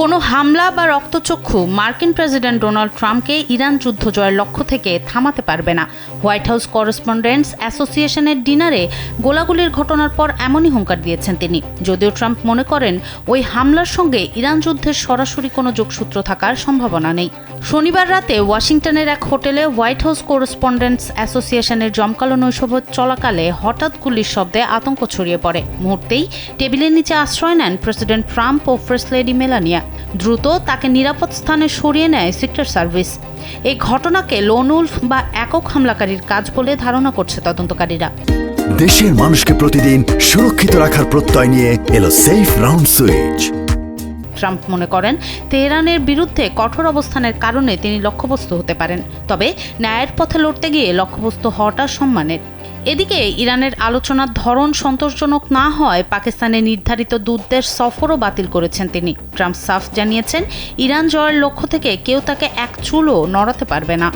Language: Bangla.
কোনো হামলা বা রক্তচক্ষু মার্কিন প্রেসিডেন্ট ডোনাল্ড ট্রাম্পকে ইরান যুদ্ধ জয়ের লক্ষ্য থেকে থামাতে পারবে না। হোয়াইট হাউস করেসপন্ডেন্টস অ্যাসোসিয়েশনের ডিনারে গোলাগুলির ঘটনার পর এমনই হুঙ্কার দিয়েছেন তিনি। যদিও ট্রাম্প মনে করেন ওই হামলার সঙ্গে ইরান যুদ্ধের সরাসরি কোনো যোগসূত্র থাকার সম্ভাবনা নেই। শনিবার রাতে ওয়াশিংটনের এক হোটেলে হোয়াইট হাউস করেসপন্ডেন্টস অ্যাসোসিয়েশনের জমকালো নৈশভোজ চলাকালে হঠাৎ গুলির শব্দে আতঙ্ক ছড়িয়ে পড়ে। মুহূর্তেই টেবিলের নিচে আশ্রয় নেন প্রেসিডেন্ট ট্রাম্প ও ফার্স্ট লেডি মেলানিয়া। দ্রুত তাকে নিরাপদ স্থানে সরিয়ে নেয় সিক্রেট সার্ভিস। এই ঘটনাকে লোন উলফ বা একক হামলাকারীর কাজ বলে ধারণা করছে তদন্তকারীরা। দেশের মানুষকে প্রতিদিন সুরক্ষিত রাখার প্রত্যয় নিয়ে এলো সেফ রাউন্ড সুইচ। ট্রাম্প মনে করেন তেহরানের বিরুদ্ধে কঠোর অবস্থানের কারণে তিনি লক্ষ্যবস্তু হতে পারেন, তবে ন্যায়ের পথে লড়তে গিয়ে লক্ষ্যবস্তু হওয়াটা সম্মানের। এদিকে ইরানের আলোচনার ধরন সন্তোষজনক না হয় পাকিস্তানে নির্ধারিত দূতদের সফরও বাতিল করেছেন তিনি। ট্রাম্প সাফ জানিয়েছেন ইরান জয়ের লক্ষ্য থেকে কেউ তাকে এক চুলও নড়াতে পারবে না।